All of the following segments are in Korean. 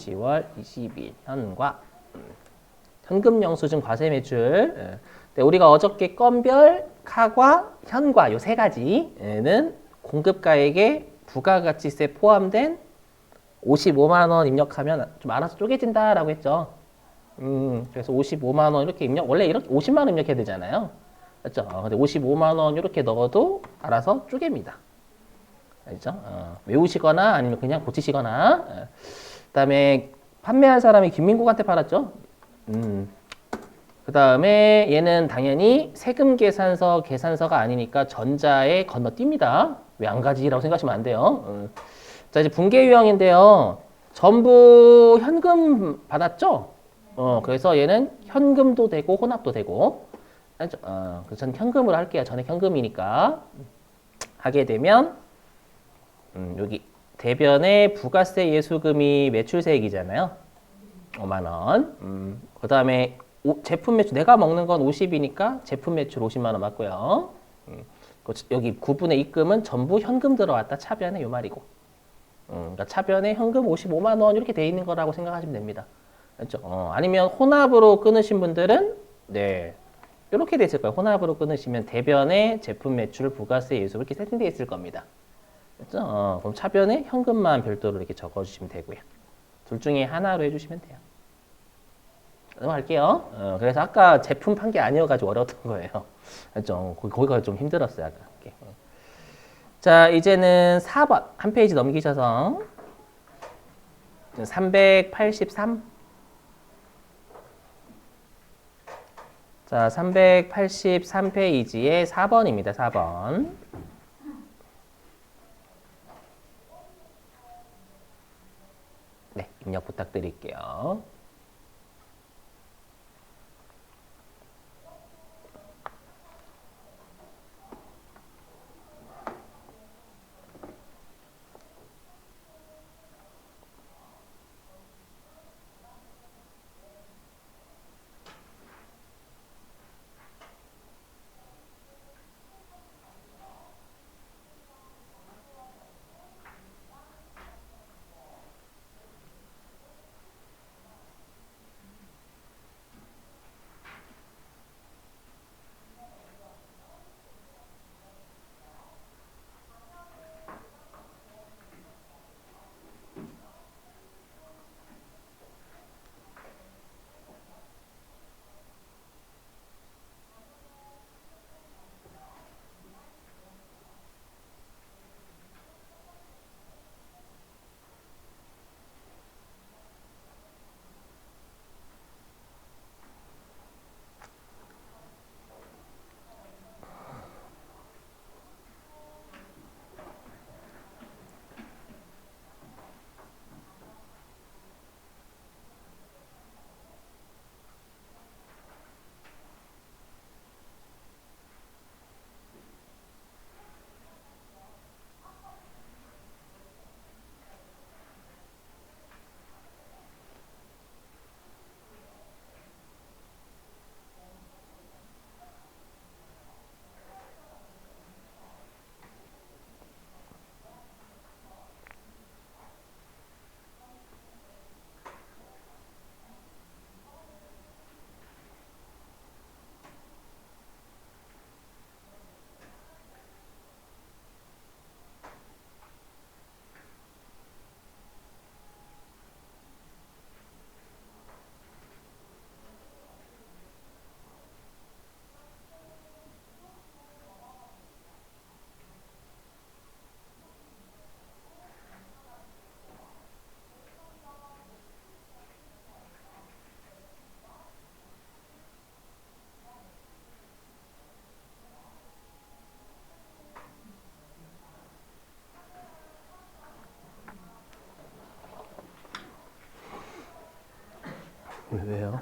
10월 22일 현과 현금 영수증 과세 매출. 네, 우리가 어저께 건별, 카과, 현과 요 세 가지는 공급가액에 부가가치세 포함된 55만 원 입력하면 좀 알아서 쪼개진다라고 했죠. 그래서 55만 원 이렇게 입력, 원래 이렇게 50만 원 입력해야 되잖아요. 맞죠? 근데 55만 원 이렇게 넣어도 알아서 쪼갭니다. 알죠? 외우시거나 아니면 그냥 고치시거나. 그다음에 판매한 사람이 김민국한테 팔았죠. 그다음에 얘는 당연히 세금 계산서가 아니니까 전자에 건너뜁니다. 왜 안 가지라고 생각하시면 안 돼요. 자, 이제 분계 유형인데요. 전부 현금 받았죠? 그래서 얘는 현금도 되고 혼합도 되고. 알죠? 그래서 전 현금으로 할게요. 전액 현금이니까. 하게 되면 여기 대변의 부가세 예수금이 매출세액이잖아요. 5만 원. 그다음에 제품 매출 내가 먹는 건 50이니까 제품 매출 50만 원 맞고요. 여기 구분의 입금은 전부 현금 들어왔다. 차변에 요 말이고. 그러니까 차변에 현금 55만 원 이렇게 돼 있는 거라고 생각하시면 됩니다. 그렇죠? 아니면 혼합으로 끊으신 분들은 네. 이렇게 돼 있을 거예요. 혼합으로 끊으시면 대변에 제품 매출, 부가세, 예수 이렇게 세팅되어 있을 겁니다. 그렇죠? 그럼 차변에 현금만 별도로 이렇게 적어주시면 되고요. 둘 중에 하나로 해주시면 돼요. 넘어갈게요. 그래서 아까 제품 판 게 아니어가지고 어려웠던 거예요. 그렇죠? 거기가 좀 힘들었어요. 아까. 자, 이제는 4번 한 페이지 넘기셔서 383. 자, 383페이지에 4번입니다. 4번. 네, 입력 부탁드릴게요. 왜요?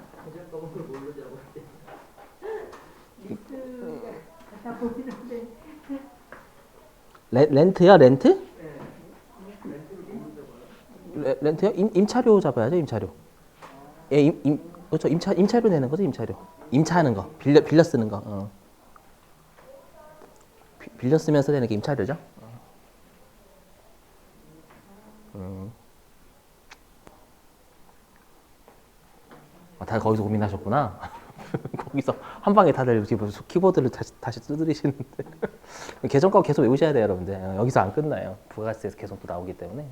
렌트요? 렌트? 렌트요? 임차료 잡아야죠, 임차료. 예, 그렇죠. 임차료 내는 거죠, 임차료. 임차하는 거, 빌려 쓰는 거. 빌려 쓰면서 내는 게 임차료죠. 다 거기서 고민하셨구나. 거기서 한 방에 다들 지금 키보드를 다시 두드리시는데 계정값 계속 외우셔야 돼요, 여러분들. 여기서 안 끝나요. 부가가치에서 계속 또 나오기 때문에.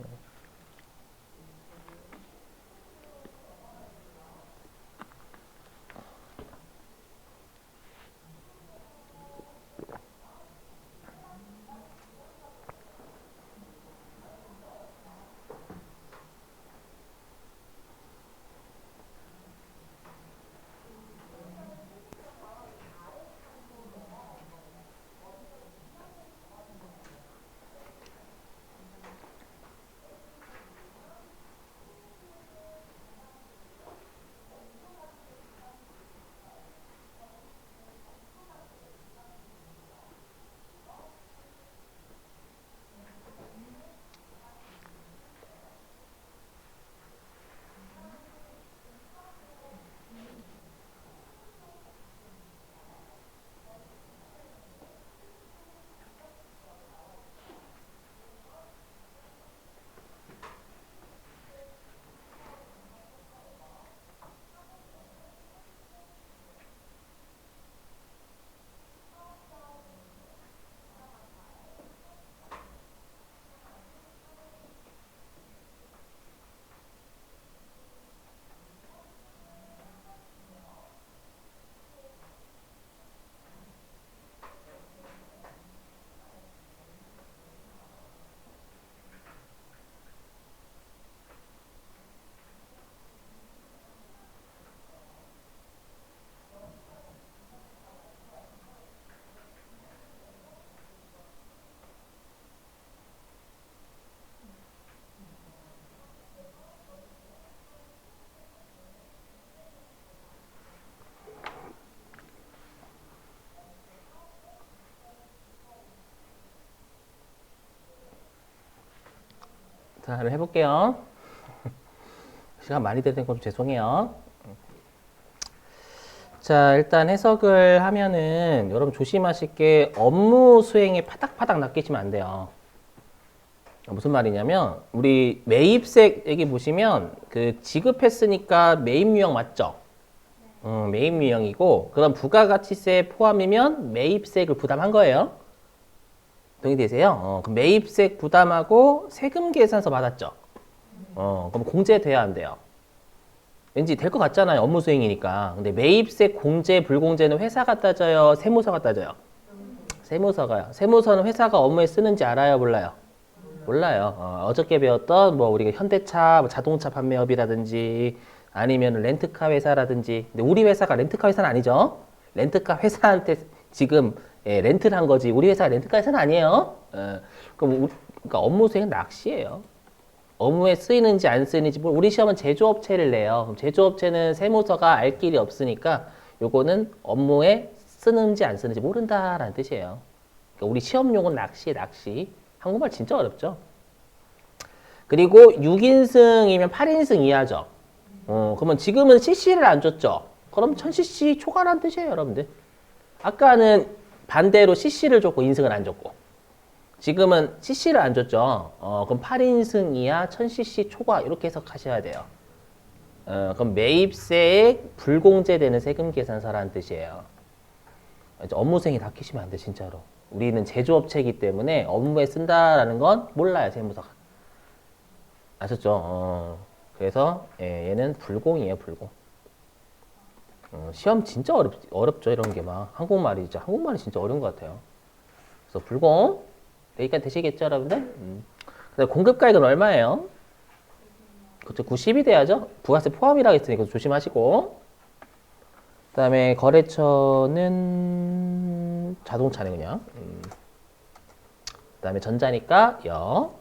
자, 해볼게요. 시간 많이 되는 건 죄송해요. 자, 일단 해석을 하면은 여러분 조심하실 게 업무 수행에 파닥파닥 낚이시면 안 돼요. 무슨 말이냐면 우리 매입색 여기 보시면 그 지급했으니까 매입 유형 맞죠? 매입 유형이고 그럼 부가가치세 포함이면 매입세액을 부담한 거예요. 동의되세요? 그럼 매입세액 부담하고 세금 계산서 받았죠? 그럼 공제돼야 안 돼요? 왠지 될 것 같잖아요. 업무 수행이니까. 근데 매입세 공제, 불공제는 회사가 따져요? 세무서가 따져요? 세무서가요. 세무서는 회사가 업무에 쓰는지 알아요? 몰라요? 몰라요. 어저께 배웠던 뭐 우리가 현대차, 뭐 자동차 판매업이라든지 아니면 렌트카 회사라든지. 근데 우리 회사가 렌트카 회사는 아니죠? 렌트카 회사한테 지금 렌트를 한 거지. 우리 회사가 렌트카 회사는 아니에요. 그러니까 업무 수행은 낚시예요. 업무에 쓰이는지 안 쓰이는지 우리 시험은 제조업체를 내요. 그럼 제조업체는 세무서가 알 길이 없으니까 요거는 업무에 쓰는지 안 쓰는지 모른다라는 뜻이에요. 그러니까 우리 시험용은 낚시. 한국말 진짜 어렵죠. 그리고 6인승이면 8인승 이하죠. 그러면 지금은 CC를 안 줬죠. 그럼 1000cc 초과란 뜻이에요, 여러분들. 아까는 반대로 CC를 줬고 인승을 안 줬고. 지금은 CC를 안 줬죠. 그럼 8인승 이하 1000cc 초과 이렇게 해석하셔야 돼요. 그럼 매입세액 불공제되는 세금 계산서라는 뜻이에요. 업무생이 낚이시면 안 돼, 진짜로. 우리는 제조업체이기 때문에 업무에 쓴다라는 건 몰라요, 세무서가. 아셨죠? 그래서 얘는 불공이에요, 불공. 시험 진짜 어렵죠, 이런 게 막. 한국말이 진짜 어려운 것 같아요. 그래서 불공. 여기까지 되시겠죠, 여러분들? 그다음 공급가액은 얼마예요? 그쵸, 90이 돼야죠. 부가세 포함이라고 했으니까 조심하시고. 그 다음에 거래처는 자동차네, 그냥. 그 다음에 전자니까 여.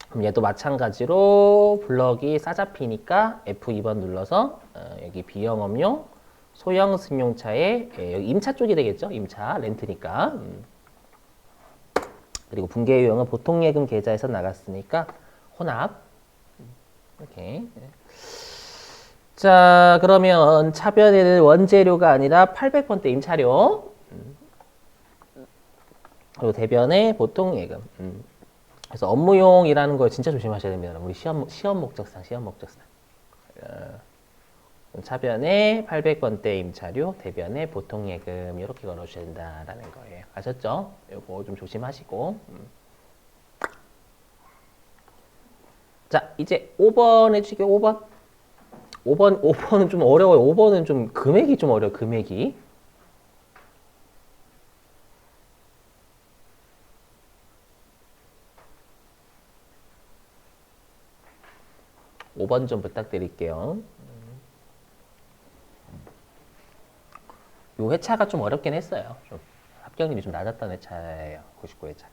그럼 얘도 마찬가지로 블럭이 싸잡히니까 F2번 눌러서 여기 비영업용 소형 승용차에 여기 임차 쪽이 되겠죠? 임차, 렌트니까. 그리고 분계 유형은 보통 예금 계좌에서 나갔으니까 혼합. 이렇게. 자, 그러면 차변에는 원재료가 아니라 800번대 임차료. 그리고 대변에 보통 예금. 그래서 업무용이라는 걸 진짜 조심하셔야 됩니다. 우리 시험 목적상. 차변에 800번대 임차료, 대변에 보통예금 이렇게 걸어주셔야 된다라는 거예요. 아셨죠? 이거 좀 조심하시고. 자, 이제 5번 해주시게요. 5번. 5번은 좀 어려워요. 5번은 좀 금액이 좀 어려워요. 금액이. 5번 좀 부탁드릴게요. 요 회차가 좀 어렵긴 했어요. 좀 합격률이 좀 낮았던 회차예요. 99회차.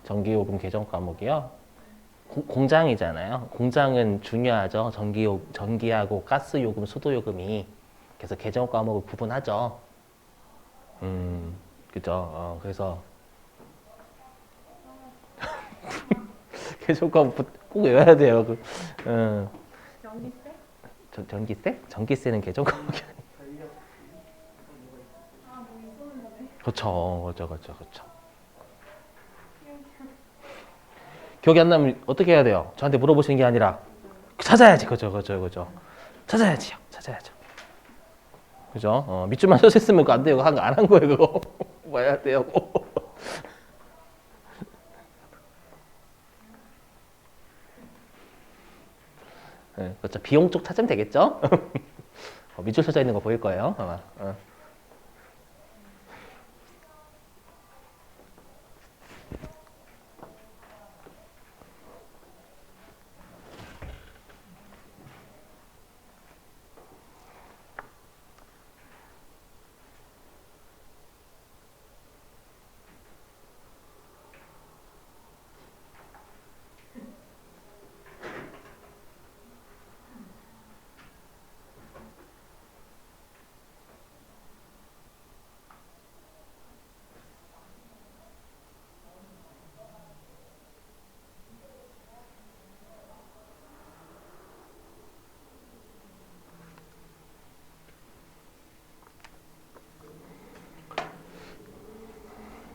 전기요금 개정 과목이요. 공장이잖아요. 공장은 중요하죠. 전기하고 가스요금, 수도요금이. 그래서 개정 과목을 구분하죠. 그죠. 그래서 개정 과목 꼭 외워야 돼요. 전기세? 전기세? 전기세는 개정 과목이 아니에요. 아, 뭐 이거는 거네. 그렇죠. 기억이 안 나면 어떻게 해야 돼요? 저한테 물어보시는 게 아니라 찾아야지. 그죠. 찾아야지요. 그죠? 밑줄만 서셨으면 그거 안 돼요. 안 한 거예요, 그거. 봐야 돼요. 네, 그렇죠. 비용 쪽 찾으면 되겠죠? 밑줄 서져 있는 거 보일 거예요, 아마.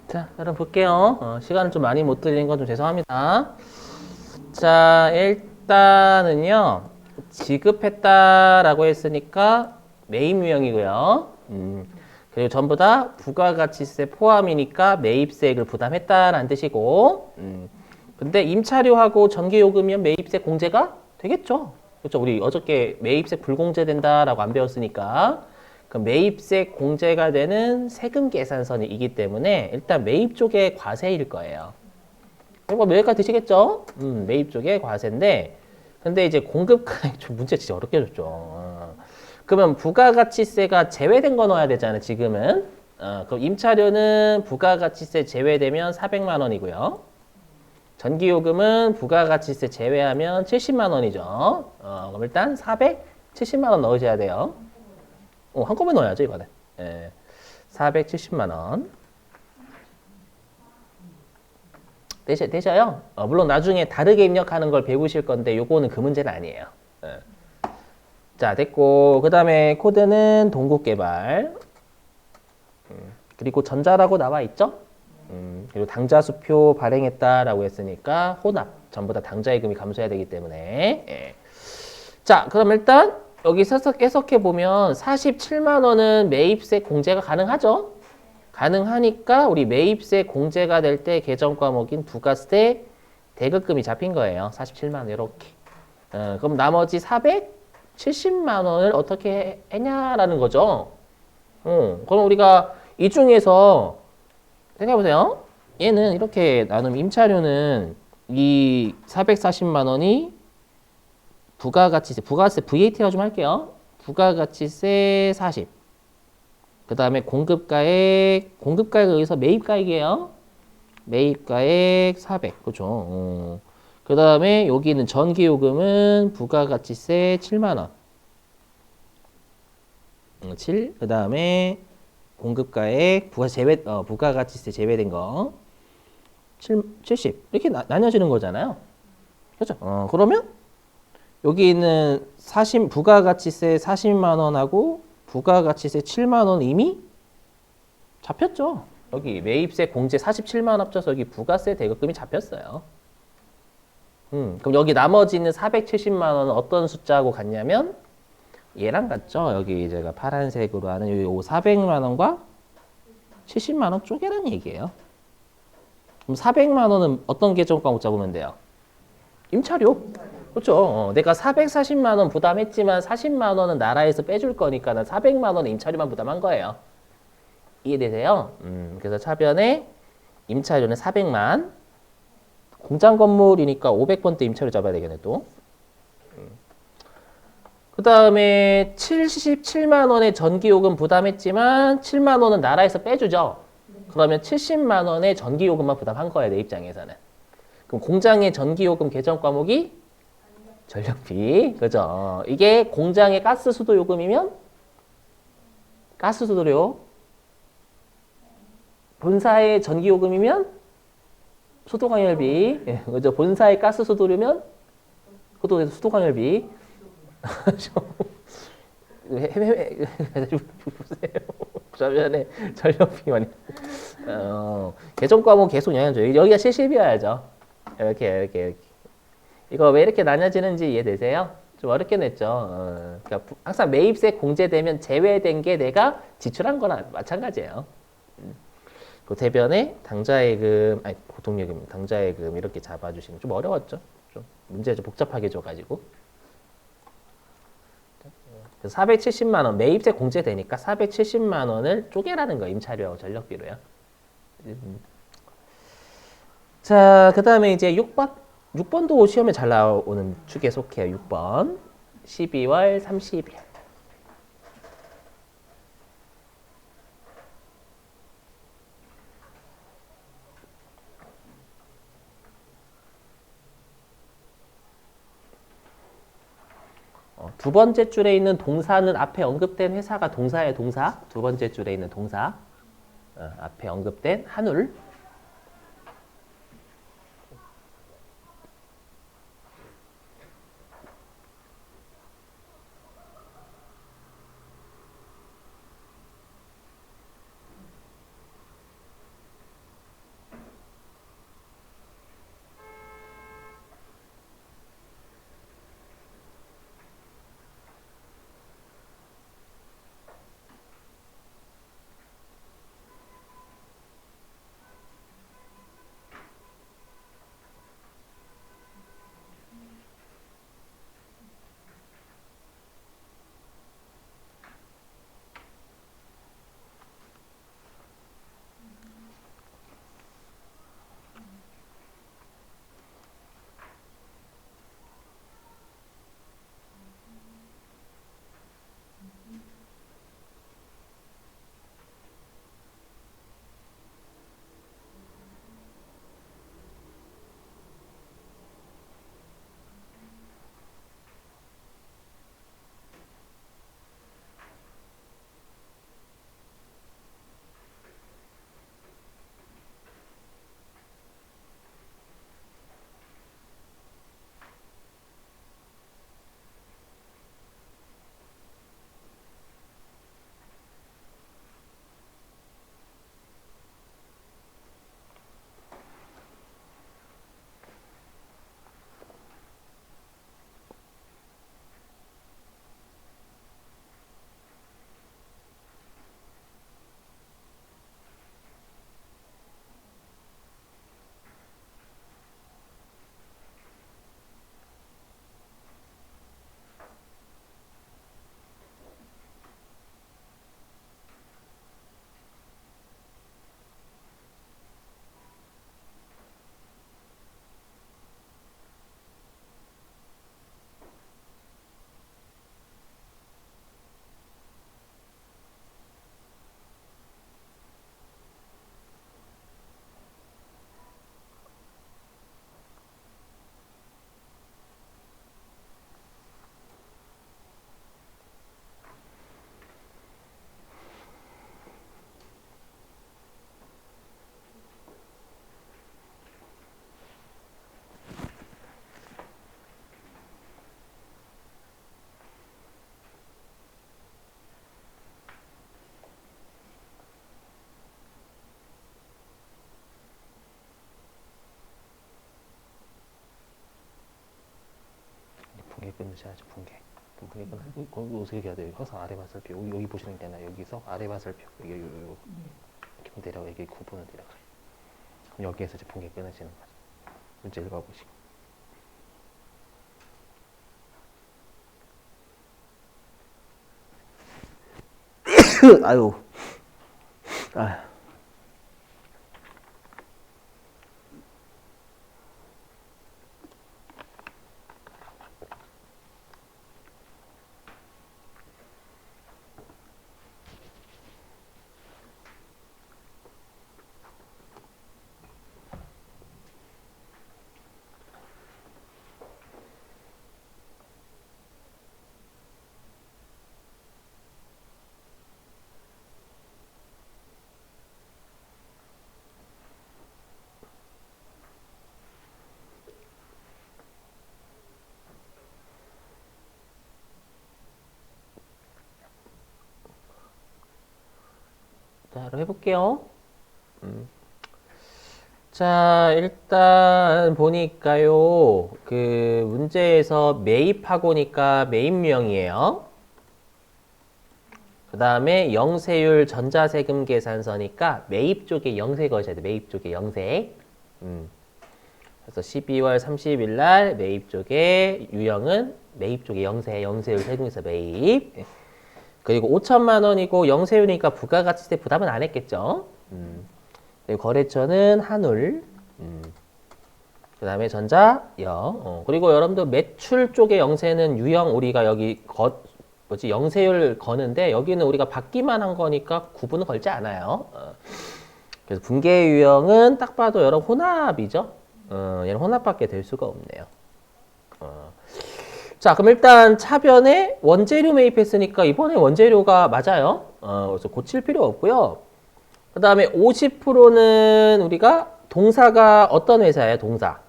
자, 여러분 볼게요. 시간을 좀 많이 못 드리는 건 좀 죄송합니다. 자, 일단은요. 지급했다라고 했으니까 매입 유형이고요. 그리고 전부 다 부가가치세 포함이니까 매입세액을 부담했다라는 뜻이고. 근데 임차료하고 전기요금이면 매입세 공제가 되겠죠. 그렇죠. 우리 어저께 매입세 불공제된다라고 안 배웠으니까. 그 매입세 공제가 되는 세금 계산선이기 때문에 일단 매입 쪽에 과세일 거예요. 이거 여기까지 드시겠죠? 매입 쪽에 과세인데, 근데 이제 공급가액 좀 문제 진짜 어렵게 줬죠. 그러면 부가가치세가 제외된 거 넣어야 되잖아요, 지금은. 그럼 임차료는 부가가치세 제외되면 400만 원이고요. 전기요금은 부가가치세 제외하면 70만 원이죠. 그럼 일단 470만 원 넣으셔야 돼요. 한꺼번에 넣어야죠, 이번에. 예. 470만 원. 되셔요? 물론 나중에 다르게 입력하는 걸 배우실 건데 요거는 그 문제는 아니에요. 예. 자, 됐고 그 다음에 코드는 동국개발. 그리고 전자라고 나와 있죠? 그리고 당좌수표 발행했다라고 했으니까 혼합. 전부 다 당좌예금이 감소해야 되기 때문에. 예. 자, 그럼 일단 여기 해석해 보면 47만 원은 매입세 공제가 가능하죠? 가능하니까 우리 매입세 공제가 될 때 개정 과목인 부가세 대급금이 잡힌 거예요. 47만 원 이렇게. 그럼 나머지 470만 원을 어떻게 했냐라는 거죠. 그럼 우리가 이 중에서 생각해 보세요. 얘는 이렇게 나누면 임차료는 이 440만 원이 부가가치세 VAT라고 좀 할게요. 부가가치세 40. 그 다음에 공급가액을 여기서 매입가액이에요. 매입가액 400. 그죠. 그 다음에 여기는 전기요금은 부가가치세 7만 원. 7. 그 다음에 공급가액 부가가치세 제외된 거 70. 이렇게 나뉘어지는 거잖아요. 그렇죠. 그러면 여기 있는 부가가치세 40만 원하고 부가가치세 7만 원 이미 잡혔죠. 여기 매입세 공제 47만 원 합쳐서 여기 부가세 대급금이 잡혔어요. 그럼 여기 나머지는 470만 원은 어떤 숫자하고 같냐면 얘랑 같죠. 여기 제가 파란색으로 하는 이 400만 원과 70만 원 쪼개라는 얘기예요. 그럼 400만 원은 어떤 계정 과목 잡으면 돼요? 임차료. 그렇죠. 내가 440만 원 부담했지만 40만 원은 나라에서 빼줄 거니까 난 400만 원 임차료만 부담한 거예요. 이해되세요? 그래서 차변에 임차료는 400만. 공장 건물이니까 500번대 임차료 잡아야 되겠네 또. 그 다음에 77만 원의 전기요금 부담했지만 7만 원은 나라에서 빼주죠. 그러면 70만 원의 전기요금만 부담한 거예요, 내 입장에서는. 그럼 공장의 전기요금 계정 과목이 전력비, 그죠? 이게 공장의 가스 수도 요금이면 가스 수도료, 본사의 전기요금이면 수도관열비, 예, 그죠? 본사의 가스 수도료면 그것도 수도관열비. 그러면 전력비만 계정 과목 계속 영향 줘요. 여기가 70이어야죠. 이렇게. 이거 왜 이렇게 나눠지는지 이해되세요? 좀 어렵게 냈죠. 그러니까 항상 매입세 공제되면 제외된 게 내가 지출한 거나 마찬가지예요. 그 대변에 당좌예금, 아니 고통예금, 당좌예금 이렇게 잡아주시면 좀 어려웠죠. 좀 문제 좀 복잡하게 줘가지고. 그래서 470만 원 매입세 공제되니까 470만 원을 쪼개라는 거 임차료하고 전력비로요. 자, 그 다음에 이제 6번도 시험에 잘 나오는 축에 속해요. 6번 12월 30일. 두 번째 줄에 있는 동사는 앞에 언급된 회사가 동사의 동사. 두 번째 줄에 있는 동사. 앞에 언급된 한울. 붕괴 끊으셔야죠. 붕괴 끊고 거기 어떻게 해야 돼요? 항상 아래 화살표 여기 보시는 게 아니라 여기서 아래 화살표 여기 이렇게 내려가 여기 9번을 내려가. 그럼 여기에서 이제 붕괴 끊으시는 거죠. 문제 읽어보시고. 아유. 아. 바로 해볼게요. 자, 일단 보니까요. 그 문제에서 매입하고니까 매입명이에요. 그 다음에 영세율 전자세금 계산서니까 매입 쪽에 영세 거셔야 돼. 매입 쪽에 영세. 그래서 12월 30일 날 매입 쪽에 유형은 매입 쪽에 영세율 세금에서 매입. 그리고 5천만 원이고 영세율이니까 부가가치세 부담은 안 했겠죠. 그리고 거래처는 한울. 그 다음에 전자영. 그리고 여러분들 매출 쪽의 영세는 유형 우리가 여기 영세율 거는데 여기는 우리가 받기만 한 거니까 구분은 걸지 않아요. 그래서 분계 유형은 딱 봐도 여러분 혼합이죠. 얘는 혼합밖에 될 수가 없네요. 자, 그럼 일단 차변에 원재료 매입했으니까 이번에 원재료가 맞아요. 그래서 고칠 필요 없고요. 그 다음에 50%는 우리가 동사가 어떤 회사예요? 동사.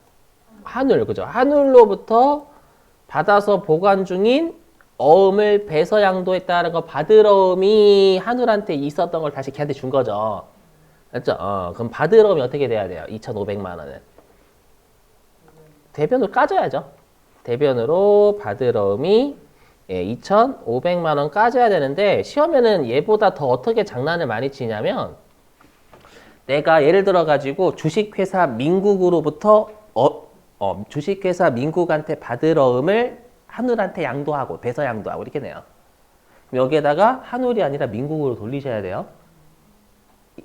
한울, 그죠? 한울로부터 받아서 보관 중인 어음을 배서 양도했다는 거 받으러 음이 한울한테 있었던 걸 다시 걔한테 준 거죠. 맞죠? 그럼 받으러 음이 어떻게 돼야 돼요? 2,500만 원은. 대변으로 까져야죠. 대변으로 받으러 음이 2,500만 원 까져야 되는데 시험에는 얘보다 더 어떻게 장난을 많이 치냐면 내가 예를 들어 가지고 주식회사 민국으로부터 주식회사 민국한테 받으러 음을 한울한테 양도하고 배서 양도하고 이렇게 내요. 여기에다가 한울이 아니라 민국으로 돌리셔야 돼요.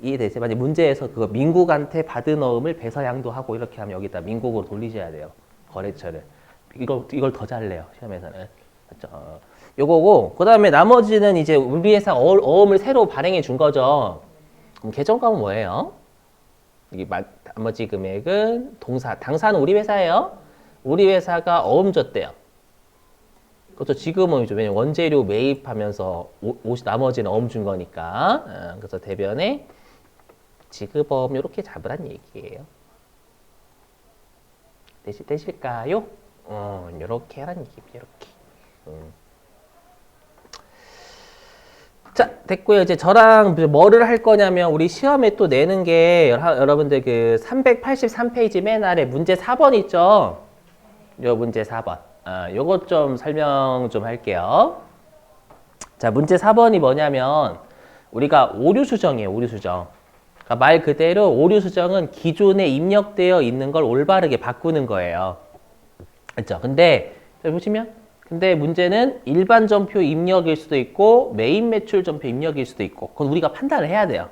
이해되세요? 만약 문제에서 그거 민국한테 받은 어음을 배서 양도하고 이렇게 하면 여기다 민국으로 돌리셔야 돼요. 거래처를. 이걸 더 잘 내요. 시험에서는. 맞죠? 요거고 그 다음에 나머지는 이제 우리 회사 어음을 새로 발행해 준 거죠. 그럼 계정값은 뭐예요? 여기 나머지 금액은 당사는 우리 회사예요. 우리 회사가 어음 줬대요. 그것도 지금은 이제 왜냐면 원재료 매입하면서 나머지는 어음 준 거니까. 그래서 대변에 지급어음 이렇게 잡으란 얘기예요. 되실까요? 이렇게 하란 얘기입니다. 이렇게. 자, 됐고요. 이제 저랑 뭐를 할 거냐면 우리 시험에 또 내는 게 여러분들 그 383페이지 맨 아래 문제 4번 있죠? 요 문제 4번. 요것 좀 설명 좀 할게요. 자, 문제 4번이 뭐냐면 우리가 오류 수정이에요. 오류 수정. 그러니까 말 그대로 오류 수정은 기존에 입력되어 있는 걸 올바르게 바꾸는 거예요. 그렇죠? 근데 보시면 근데 문제는 일반 전표 입력일 수도 있고 메인 매출 전표 입력일 수도 있고 그건 우리가 판단을 해야 돼요.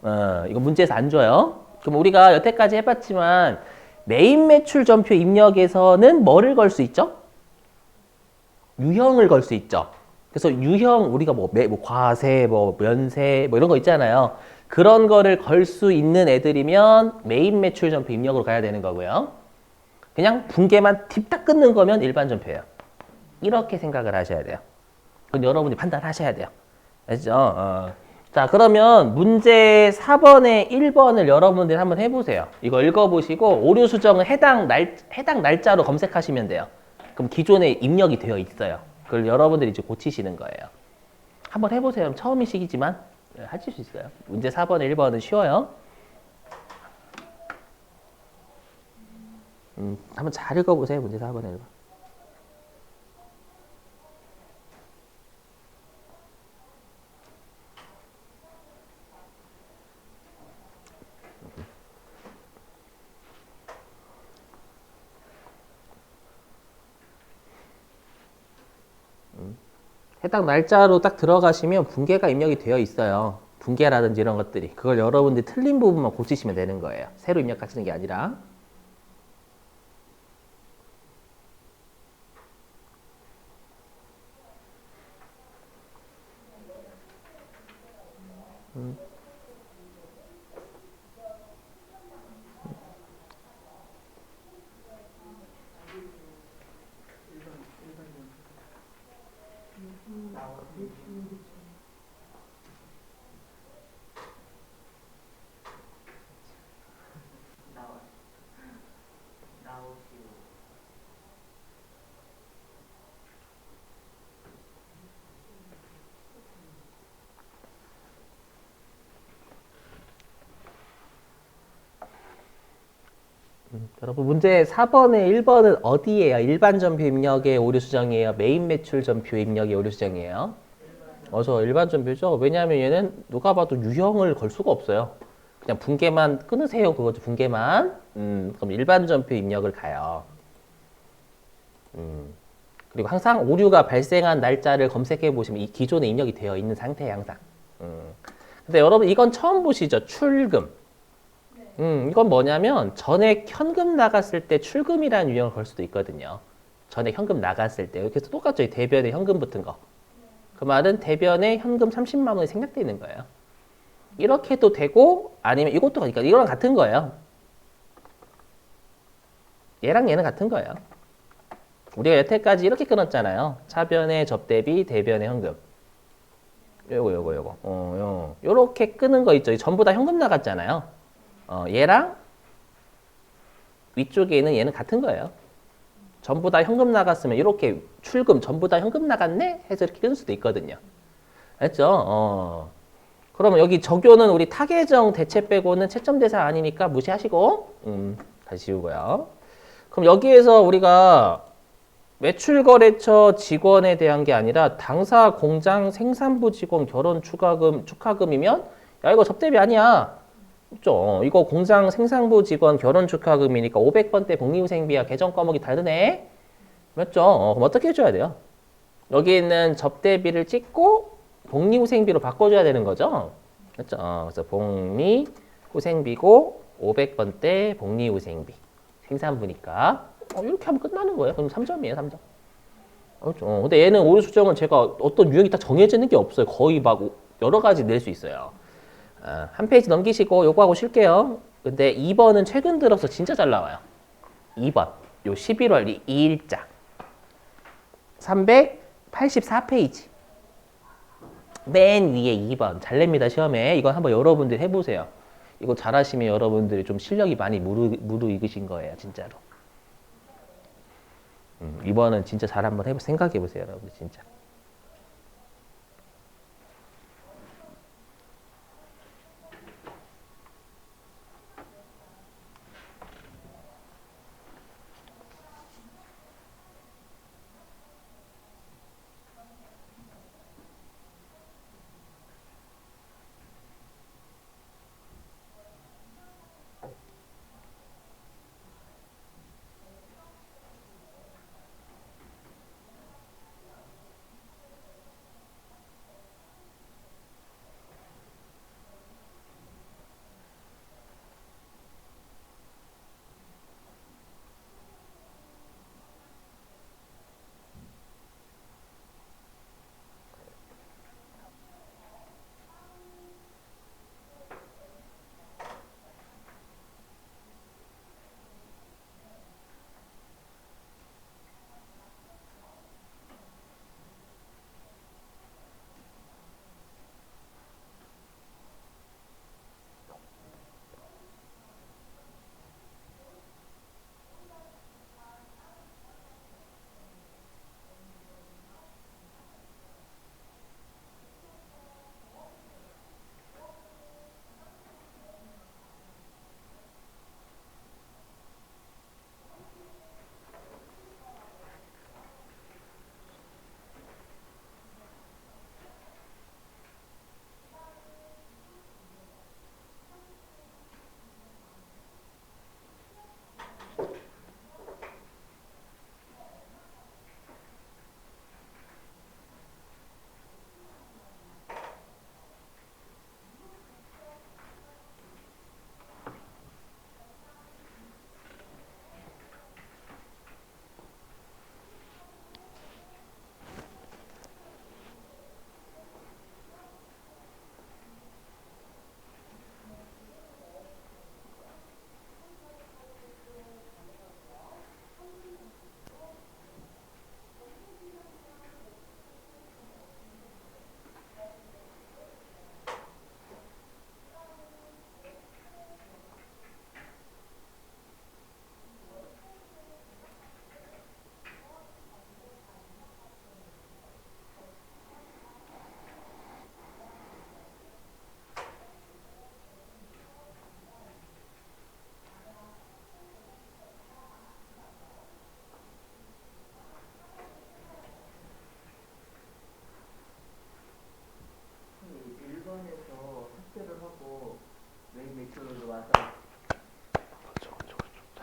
이거 문제에서 안 줘요. 그럼 우리가 여태까지 해봤지만 메인 매출 전표 입력에서는 뭐를 걸 수 있죠? 유형을 걸 수 있죠. 그래서 유형 우리가 뭐 과세, 뭐 면세 뭐 이런 거 있잖아요. 그런 거를 걸 수 있는 애들이면 메인 매출 전표 입력으로 가야 되는 거고요. 그냥 분계만 딥딱 끊는 거면 일반 전표예요. 이렇게 생각을 하셔야 돼요. 그건 여러분이 판단하셔야 돼요. 알죠? 자, 그러면 문제 4번에 1번을 여러분들이 한번 해보세요. 이거 읽어보시고 오류 수정은 해당 날짜로 검색하시면 돼요. 그럼 기존에 입력이 되어 있어요. 그걸 여러분들이 이제 고치시는 거예요. 한번 해보세요. 처음이시기지만 하실 수 있어요. 문제 4번에 1번은 쉬워요. 한번 잘 읽어보세요. 문제 4번에 1번. 해당 날짜로 딱 들어가시면 분계가 입력이 되어 있어요. 분계라든지 이런 것들이. 그걸 여러분들이 틀린 부분만 고치시면 되는 거예요. 새로 입력하시는 게 아니라. 여러분 문제 4번에 1번은 어디예요? 일반 전표 입력의 오류 수정이에요? 메인 매출 전표 입력의 오류 수정이에요? 어서 일반 전표죠? 왜냐하면 얘는 누가 봐도 유형을 걸 수가 없어요. 그냥 분계만 끊으세요. 그거죠. 분계만. 그럼 일반 전표 입력을 가요. 그리고 항상 오류가 발생한 날짜를 검색해 보시면 이 기존에 입력이 되어 있는 상태예요. 항상. 근데 여러분 이건 처음 보시죠? 출금. 이건 뭐냐면 전액 현금 나갔을 때 출금이라는 유형을 걸 수도 있거든요. 전액 현금 나갔을 때. 그래서 똑같죠. 이 대변에 현금 붙은 거. 그 말은 대변에 현금 30만 원이 생략되어 있는 거예요. 이렇게 해도 되고 아니면 이것도 그러니까 이거랑 같은 거예요. 얘랑 얘는 같은 거예요. 우리가 여태까지 이렇게 끊었잖아요. 차변의 접대비, 대변의 현금. 요거. 요렇게 끄는 거 있죠. 전부 다 현금 나갔잖아요. 얘랑 위쪽에 있는 얘는 같은 거예요. 전부 다 현금 나갔으면 이렇게 출금 전부 다 현금 나갔네? 해서 이렇게 끊을 수도 있거든요. 알죠? 그러면 여기 적요는 우리 타계정 대체 빼고는 채점 대상 아니니까 무시하시고 다시 지우고요. 그럼 여기에서 우리가 매출거래처 직원에 대한 게 아니라 당사 공장 생산부 직원 결혼 축하금이면 야 이거 접대비 아니야. 그죠? 이거 공장 생산부 직원 결혼 축하금이니까 500번대 복리후생비와 계정 과목이 다르네. 맞죠? 그럼 어떻게 해줘야 돼요? 여기 있는 접대비를 찍고 복리후생비로 바꿔줘야 되는 거죠. 그렇죠? 그래서 복리후생비고 500번대 복리후생비 생산부니까 이렇게 하면 끝나는 거예요. 그럼 3점이에요, 3점. 그렇죠? 근데 얘는 오류 수정은 제가 어떤 유형이 다 정해지는 게 없어요. 거의 막 여러 가지 낼 수 있어요. 한 페이지 넘기시고 요거 하고 쉴게요. 근데 2번은 최근 들어서 진짜 잘 나와요. 2번. 요 11월 2일자. 384페이지. 맨 위에 2번. 잘 냅니다, 시험에. 이건 한번 여러분들 해보세요. 이거 잘하시면 여러분들이 좀 실력이 많이 무르익으신 거예요, 진짜로. 2번은 진짜 잘 한번 생각해보세요, 여러분, 진짜.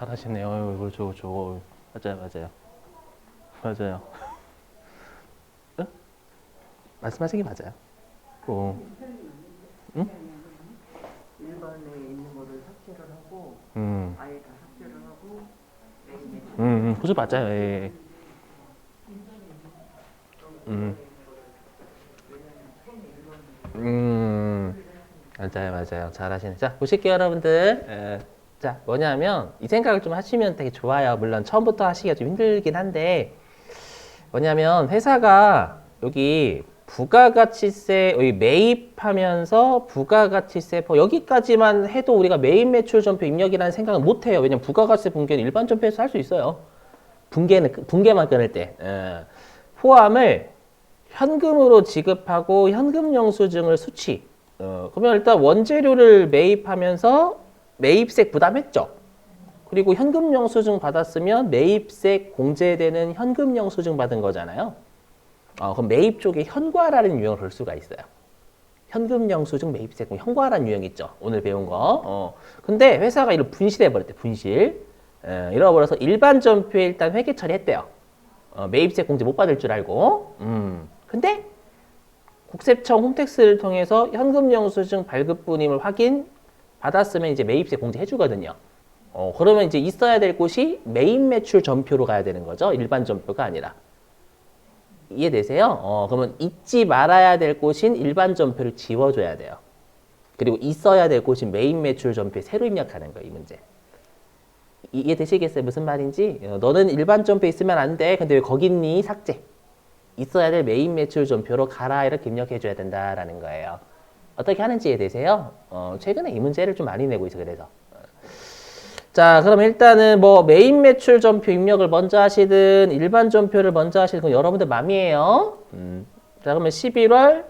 잘하시네요. 그렇죠, 그렇죠. 맞아요, 맞아요. 맞아요. 응? 말씀하신 게 맞아요. 어, 응? 일반에 있는 거를 삭제를 하고 아예 다 삭제를 하고 메인에 그죠, 맞아요. 예. 음, 맞아요, 맞아요. 잘하시네. 자, 보실게요, 여러분들. 자, 뭐냐면, 이 생각을 좀 하시면 되게 좋아요. 물론 처음부터 하시기가 좀 힘들긴 한데, 뭐냐면, 회사가 여기 부가가치세, 여기 매입하면서 부가가치세, 여기까지만 해도 우리가 매입 매출 전표 입력이라는 생각은 못 해요. 왜냐면 부가가치세 분계는 일반 전표에서 할 수 있어요. 분계만 끊을 때. 포함을 현금으로 지급하고 현금 영수증을 수취. 그러면 일단 원재료를 매입하면서 매입세 부담했죠. 그리고 현금 영수증 받았으면 매입세 공제되는 현금 영수증 받은 거잖아요. 그럼 매입 쪽에 현과라는 유형을 볼 수가 있어요. 현금 영수증 매입세 공 현과라는 유형 있죠. 오늘 배운 거. 근데 회사가 이걸 분실해 버렸대. 분실. 이러버려서 일반 전표에 일단 회계 처리했대요. 매입세 공제 못 받을 줄 알고. 근데 국세청 홈택스를 통해서 현금 영수증 발급분임을 확인 받았으면 이제 매입세 공제 해주거든요. 그러면 이제 있어야 될 곳이 매입 매출 전표로 가야 되는 거죠. 일반 전표가 아니라. 이해되세요? 그러면 잊지 말아야 될 곳인 일반 전표를 지워줘야 돼요. 그리고 있어야 될 곳인 매입 매출 전표에 새로 입력하는 거예요, 이 문제. 이해되시겠어요? 무슨 말인지? 너는 일반 전표 있으면 안 돼. 근데 왜 거기 있니? 삭제. 있어야 될 매입 매출 전표로 가라. 이렇게 입력해줘야 된다라는 거예요. 어떻게 하는지 이해되세요? 최근에 이 문제를 좀 많이 내고 있어, 그래서. 자, 그럼 일단은 뭐 매입 매출 전표 입력을 먼저 하시든 일반 전표를 먼저 하시든 그건 여러분들 맘이에요. 자, 그러면 11월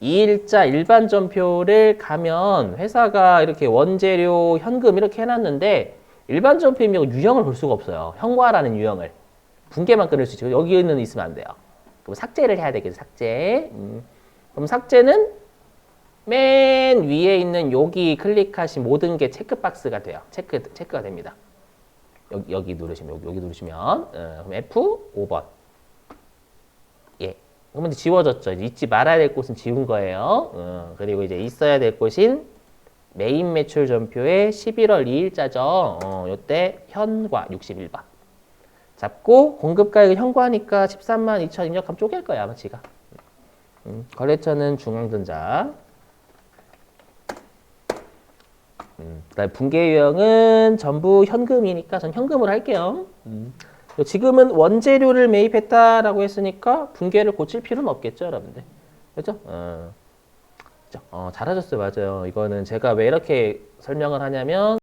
2일자 일반 전표를 가면 회사가 이렇게 원재료, 현금 이렇게 해놨는데 일반 전표 입력은 유형을 볼 수가 없어요. 현과라는 유형을. 분계만 끊을 수 있죠. 여기는 있으면 안 돼요. 그럼 삭제를 해야 되겠죠. 삭제. 그럼 삭제는 맨 위에 있는 여기 클릭하신 모든 게 체크박스가 돼요. 체크가 됩니다. 여기 누르시면, 여기 누르시면. 그럼 F5번. 예. 그러면 이제 지워졌죠. 이제 잊지 말아야 될 곳은 지운 거예요. 그리고 이제 있어야 될 곳인 매입 매출 전표에 11월 2일자죠. 요때 현과 61번. 잡고 공급가액 현과니까 13만 2천 입력하면 쪼갤 거야, 아마 지가. 거래처는 중앙전자. 그다음에 분계 유형은 전부 현금이니까 전 현금으로 할게요. 지금은 원재료를 매입했다라고 했으니까 분계를 고칠 필요는 없겠죠, 여러분들. 그렇죠? 잘하셨어요, 맞아요. 이거는 제가 왜 이렇게 설명을 하냐면